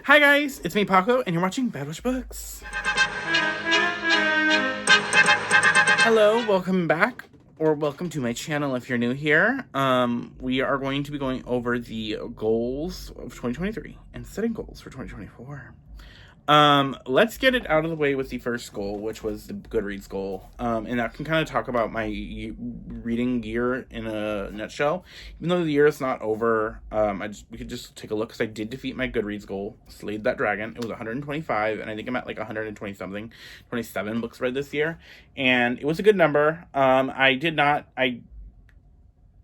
Hi guys, it's me Paco, and you're watching Bad Witch Books. Hello, welcome back, or welcome to my channel if you're new here. We are going to be going over the goals of 2023 and setting goals for 2024. Let's get it out of the way with the first goal, which was the Goodreads goal. And that can kind of talk about my reading year in a nutshell. Even though the year is not over, we could just take a look, because I did defeat my Goodreads goal, slayed that dragon. It was 125, and I think I'm at like 120 something, 27 books read this year, and it was a good number. I did not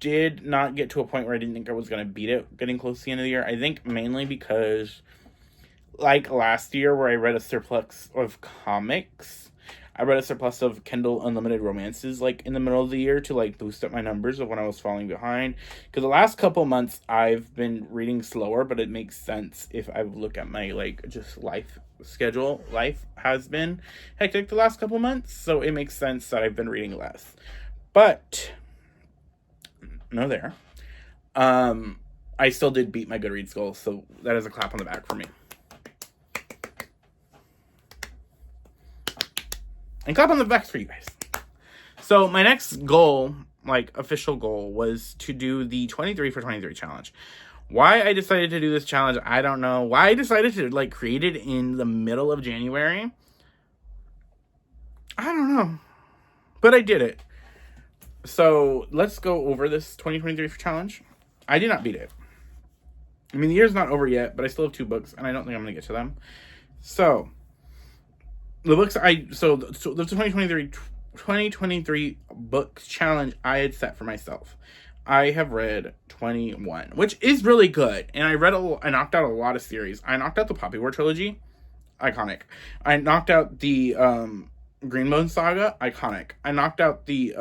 get to a point where I didn't think I was going to beat it getting close to the end of the year. I think mainly because, like last year where I read a surplus of comics, I read a surplus of Kindle Unlimited romances like in the middle of the year to like boost up my numbers of when I was falling behind. Because the last couple months I've been reading slower, but it makes sense if I look at my like just life schedule. Life has been hectic the last couple months, so it makes sense that I've been reading less. But no there. I still did beat my Goodreads goal, so that is a clap on the back for me. And clap on the back for you guys. So my next goal, like official goal, was to do the 23 for 23 challenge. Why I decided to do this challenge, I don't know. Why I decided to like create it in the middle of January, I don't know. But I did it. So let's go over this 2023 challenge. I did not beat it. I mean, the year's not over yet, but I still have 2 books, and I don't think I'm going to get to them. So the books so the 2023 book challenge I had set for myself, I have read 21, which is really good. And I knocked out a lot of series. I knocked out the Poppy War trilogy, iconic. I knocked out the Greenbone saga, iconic. I knocked out the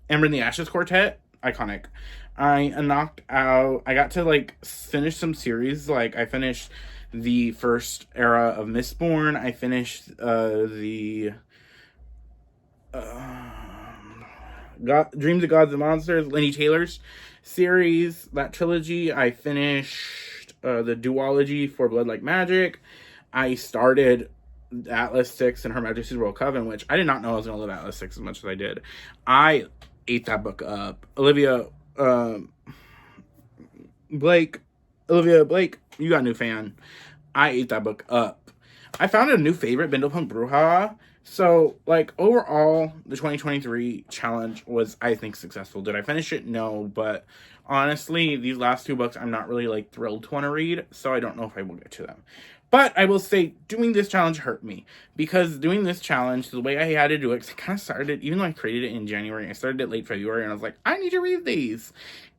Amber and the Ashes Quartet, iconic. I got to like finish some series. Like I finished the first era of Mistborn. I finished the Dreams of Gods and Monsters, Lenny Taylor's series, that trilogy. I finished the duology for Blood Like Magic. I started Atlas 6 and Her Majesty's Royal Coven, which I did not know I was going to love Atlas 6 as much as I did. I ate that book up. Olivia Blake, you got a new fan. I ate that book up. I found a new favorite, Bindlepunk Bruja. So, like, overall, the 2023 challenge was, I think, successful. Did I finish it? No, but honestly, these last 2 books I'm not really, like, thrilled to want to read, so I don't know if I will get to them. But I will say, doing this challenge hurt me, because doing this challenge, the way I had to do it, because I kind of started, even though I created it in January, I started it late February, and I was like, I need to read these.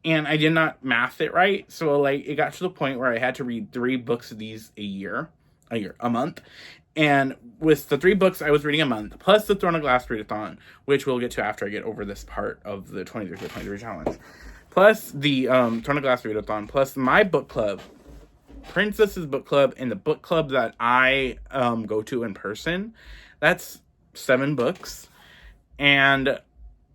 And I did not math it right, so, like, it got to the point where I had to read 3 books of these a month. And with the 3 books I was reading a month, plus the Throne of Glass readathon, which we'll get to after I get over this part of the 23 challenge, plus the Throne of Glass readathon, plus my book club, Princess's book club, and the book club that I go to in person, that's 7 books. And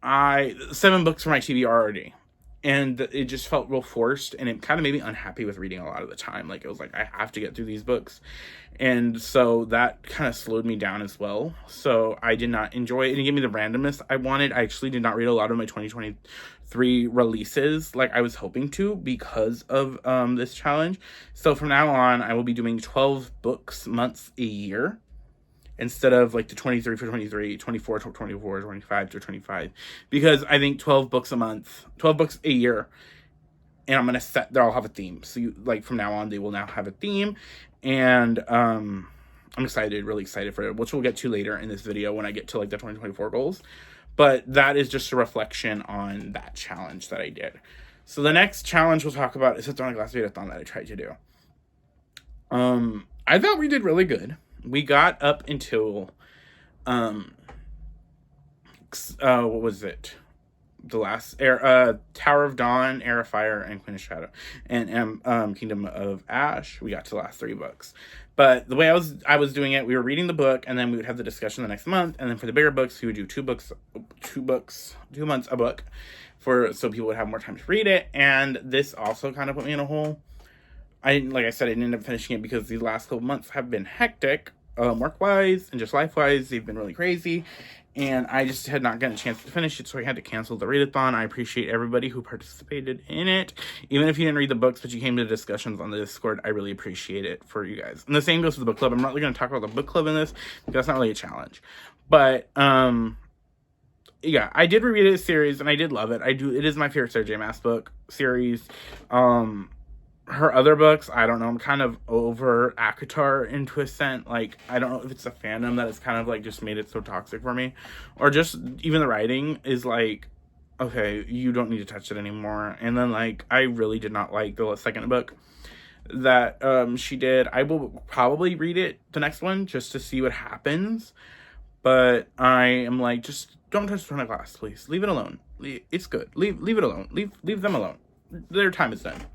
7 books for my TBR already. And it just felt real forced, and it kind of made me unhappy with reading a lot of the time. Like, it was like, I have to get through these books. And so that kind of slowed me down as well. So I did not enjoy it. It gave me the randomness I wanted. I actually did not read a lot of my 2023 releases like I was hoping to, because of this challenge. So from now on, I will be doing 12 books months a year, instead of like the 23 for 23, 24 to 24, 25 to 25. Because I think 12 books a month, 12 books a year, and I'm going to they'll have a theme. So like from now on, they will now have a theme. And I'm excited, really excited for it, which we'll get to later in this video when I get to like the 2024 goals. But that is just a reflection on that challenge that I did. So the next challenge we'll talk about is the Throne of Glass readathon that I tried to do. I thought we did really good. We got up until, what was it? The last Tower of Dawn, Heir of Fire, and Queen of Shadow, and Kingdom of Ash. We got to the last 3 books, But the way I was doing it, we were reading the book, and then we would have the discussion the next month, and then for the bigger books, we would do 2 months a book, so people would have more time to read it. And this also kind of put me in a hole. Like I said, I didn't end up finishing it because these last couple months have been hectic, work-wise and just life-wise. They've been really crazy, and I just had not gotten a chance to finish it, so I had to cancel the readathon. I appreciate everybody who participated in it. Even if you didn't read the books, but you came to the discussions on the Discord, I really appreciate it for you guys. And the same goes for the book club. I'm not really going to talk about the book club in this, because that's not really a challenge. But, yeah, I did reread it series, and I did love it. It is my favorite Sarah J. Maas book series. Her other books, I don't know, I'm kind of over ACOTAR into a sense. Like, I don't know if it's a fandom that has kind of, like, just made it so toxic for me. Or just, even the writing is, like, okay, you don't need to touch it anymore. And then, like, I really did not like the second book that she did. I will probably read it, the next one, just to see what happens. But I am like, just don't touch Throne of Glass, please. Leave it alone. It's good. Leave it alone. Leave them alone. Their time is done.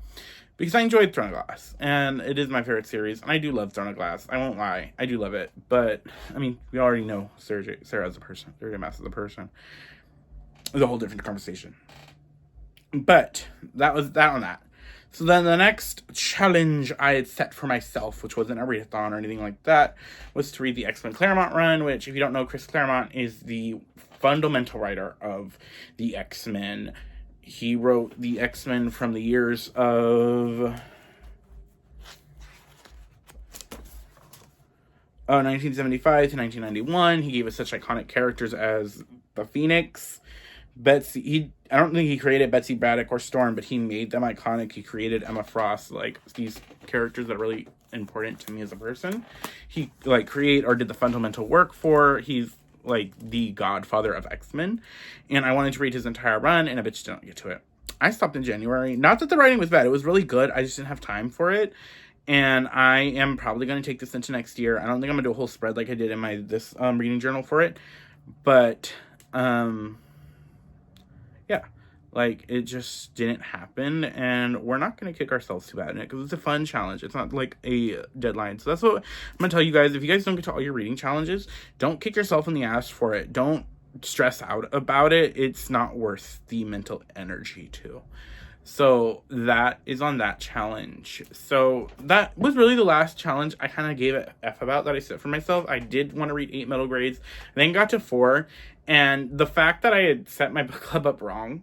Because I enjoyed Throne of Glass, and it is my favorite series, and I do love Throne of Glass. I won't lie. I do love it. But, I mean, we already know Sarah as a person. Sarah J. Maas as a person. It's a whole different conversation. But, that was that on that. So then the next challenge I had set for myself, which wasn't a readathon or anything like that, was to read the X-Men Claremont run, which, if you don't know, Chris Claremont is the fundamental writer of the X-Men. He wrote the X-Men from the years of 1975 to 1991. He gave us such iconic characters as the Phoenix, Betsy. I don't think he created Betsy Braddock or Storm, but he made them iconic. He created Emma Frost, like these characters that are really important to me as a person. He create or did the fundamental work for. He's like the godfather of X-Men, and I wanted to read his entire run, and I bitch didn't get to it. I stopped in January. Not that the writing was bad. It was really good. I just didn't have time for it, and I am probably going to take this into next year. I don't think I'm going to do a whole spread like I did in my this reading journal for it, but yeah, like, it just didn't happen, and we're not going to kick ourselves too bad in it, because it's a fun challenge. It's not like a deadline. So that's what I'm going to tell you guys. If you guys don't get to all your reading challenges, don't kick yourself in the ass for it. Don't stress out about it. It's not worth the mental energy to. So that is on that challenge. So that was really the last challenge I kind of gave a F about that I set for myself. I did want to read 8 middle grades, then got to 4, and the fact that I had set my book club up wrong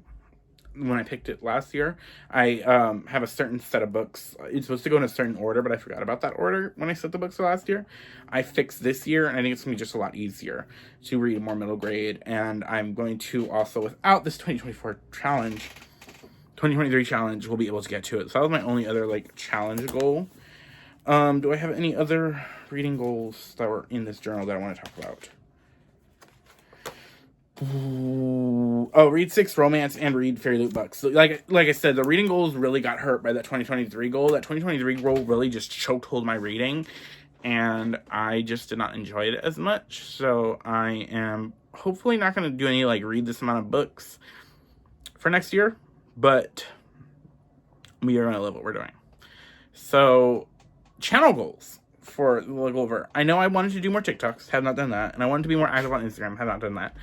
when I picked it last year, I have a certain set of books. It's supposed to go in a certain order, but I forgot about that order when I set the books for last year. I fixed this year, and I think it's going to be just a lot easier to read more middle grade, and I'm going to also, without this 2023 challenge, we'll be able to get to it. So that was my only other, like, challenge goal. Do I have any other reading goals that were in this journal that I want to talk about? Ooh. Oh, read 6 romance and read Fairy Loot books. So, like I said, the reading goals really got hurt by that 2023 goal. That 2023 goal really just chokehold my reading, and I just did not enjoy it as much. So I am hopefully not going to do any, like, read this amount of books for next year, but we are going to love what we're doing. So, channel goals for the look over. I know I wanted to do more TikToks, have not done that, and I wanted to be more active on Instagram, have not done that.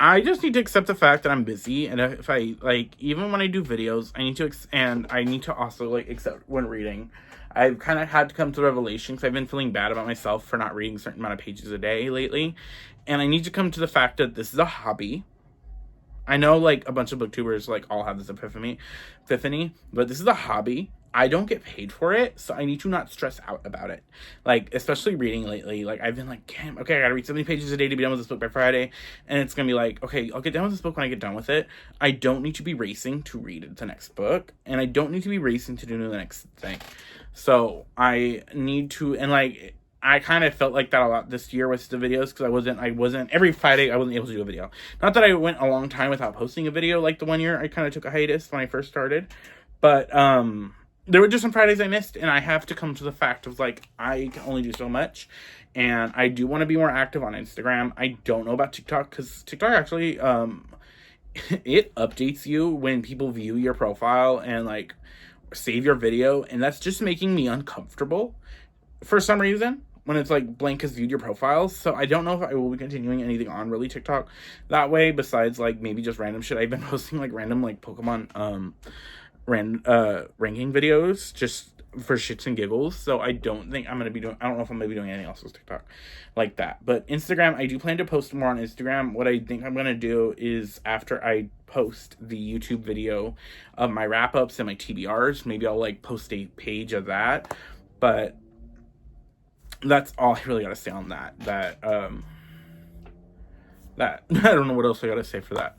I just need to accept the fact that I'm busy, and if I, like, even when I do videos, I need to also, like, accept when reading. I've kind of had to come to the revelation, because I've been feeling bad about myself for not reading a certain amount of pages a day lately, and I need to come to the fact that this is a hobby. I know, like, a bunch of booktubers, like, all have this epiphany, but this is a hobby. I don't get paid for it, so I need to not stress out about it. Like, especially reading lately. Like, I've been like, damn, okay, I gotta read 70 pages a day to be done with this book by Friday. And it's gonna be like, okay, I'll get done with this book when I get done with it. I don't need to be racing to read the next book. And I don't need to be racing to do the next thing. So, I need to, and, like, I kind of felt like that a lot this year with the videos, because I wasn't, every Friday I wasn't able to do a video. Not that I went a long time without posting a video, like the one year I kind of took a hiatus when I first started. But, there were just some Fridays I missed, and I have to come to the fact of, like, I can only do so much, and I do want to be more active on Instagram. I don't know about TikTok, because TikTok actually, it updates you when people view your profile and, like, save your video, and that's just making me uncomfortable. for some reason, when it's like blank has viewed your profiles. So I don't know if I will be continuing anything on really TikTok that way, besides like maybe just random shit. I've been posting like random like Pokemon ranking videos just for shits and giggles. So I don't think I'm gonna be doing, I don't know if I'm gonna be doing anything else with TikTok like that. But Instagram, I do plan to post more on Instagram. What I think I'm gonna do is, after I post the YouTube video of my wrap-ups and my TBRs, maybe I'll like post a page of that. But that's all I really gotta say on that. That I don't know what else I gotta say for that.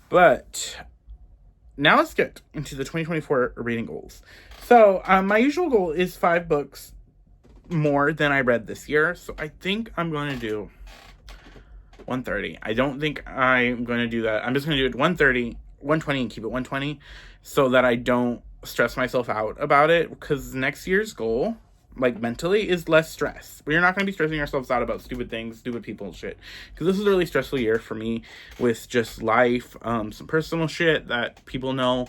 But now let's get into the 2024 reading goals. So my usual goal is 5 books more than I read this year. So I think I'm going to do 130. I don't think I'm going to do that. I'm just going to do it 130, 120 and keep it 120 so that I don't stress myself out about it, because next year's goal, like mentally, is less stress. We're not going to be stressing ourselves out about stupid things, stupid people and shit, because this is a really stressful year for me with just life, some personal shit that people know,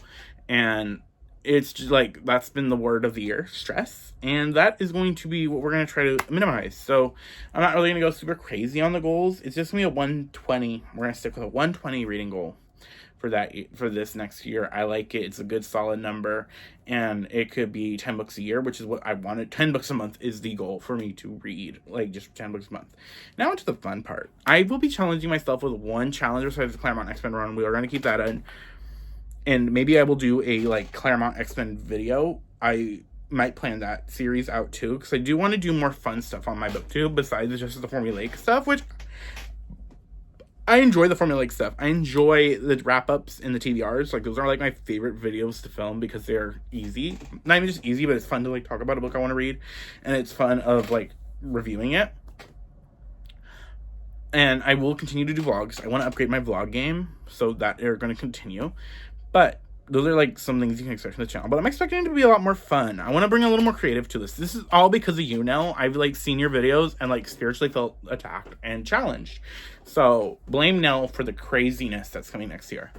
and it's just like, that's been the word of the year, stress, and that is going to be what we're going to try to minimize. So I'm not really going to go super crazy on the goals. It's just going to be a 120. We're going to stick with a 120 reading goal for this next year. I like it. It's a good solid number, and it could be 10 books a year, which is what I wanted. 10 books a month is the goal for me to read, like just 10 books a month. Now into the fun part. I will be challenging myself with one challenge besides the Claremont X-Men run. We are going to keep that in, and maybe I will do a like Claremont X-Men video. I might plan that series out too, because I do want to do more fun stuff on my book too, besides just the formulaic stuff, which I enjoy the formulaic stuff. I enjoy the wrap-ups and the TBRs. Like, those are, like, my favorite videos to film because they're easy. Not even just easy, but it's fun to, like, talk about a book I want to read. And it's fun of, like, reviewing it. And I will continue to do vlogs. I want to upgrade my vlog game, so that are going to continue. But those are, like, some things you can expect from the channel. But I'm expecting it to be a lot more fun. I want to bring a little more creative to this. This is all because of you, Nell. I've, like, seen your videos and, like, spiritually felt attacked and challenged. So, blame Nell for the craziness that's coming next year.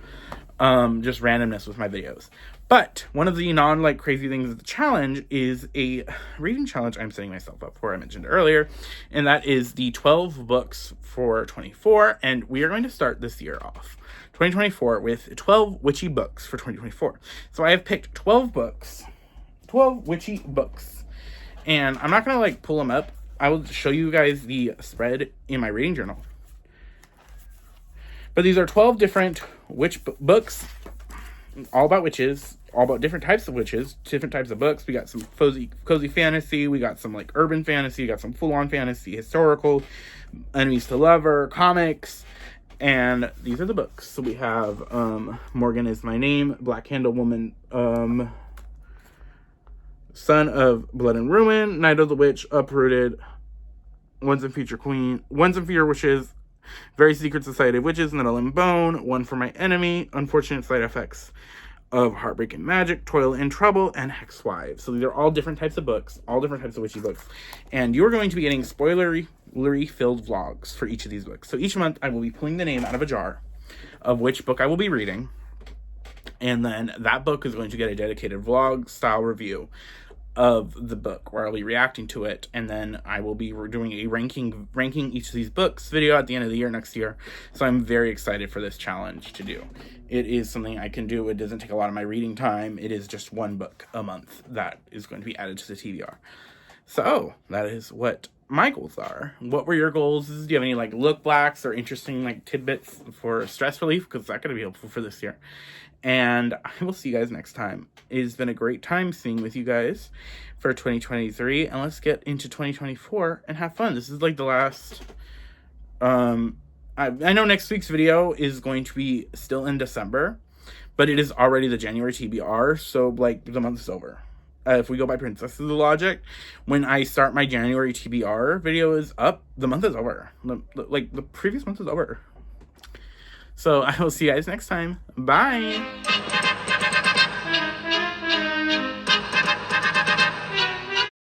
Just randomness with my videos. But one of the non-like crazy things of the challenge is a reading challenge I'm setting myself up for, I mentioned earlier. And that is the 12 books for 24. And we are going to start this year off, 2024, with 12 witchy books for 2024. So I have picked 12 books. 12 witchy books. And I'm not going to, like, pull them up. I will show you guys the spread in my reading journal. But these are 12 different witch books, all about witches, all about different types of witches, different types of books. We got some cozy fantasy, we got some like urban fantasy, we got some full-on fantasy, historical, enemies to lover, comics, and these are the books. So we have Morgan Is My Name, Black Candle Woman, Son of Blood and Ruin, Night of the Witch, Uprooted, Once and Future Queen, Once and Future Wishes, Very Secret Society of Witches, Nettle and Bone, One for My Enemy, Unfortunate Side Effects of Heartbreak and Magic, Toil and Trouble, and Hexwives. So these are all different types of books, all different types of witchy books. And you're going to be getting spoilery-filled vlogs for each of these books. So each month I will be pulling the name out of a jar of which book I will be reading. And then that book is going to get a dedicated vlog-style review of the book where I'll be reacting to it, and then I will be doing a ranking each of these books video at the end of the year next year. So I'm very excited for this challenge to do. It is something I can do. It doesn't take a lot of my reading time. It is just one book a month that is going to be added to the TBR. So that is what my goals are. What were your goals? Do you have any like look backs or interesting like tidbits for stress relief? Because that's going to be helpful for this year. And I will see you guys next time. It has been a great time seeing with you guys for 2023. And let's get into 2024 and have fun. This is like the last... I know next week's video is going to be still in December. But it is already the January TBR. So, like, the month is over. If we go by Princess's logic, when I start my January TBR video is up, the month is over. The previous month is over. So I will see you guys next time. Bye.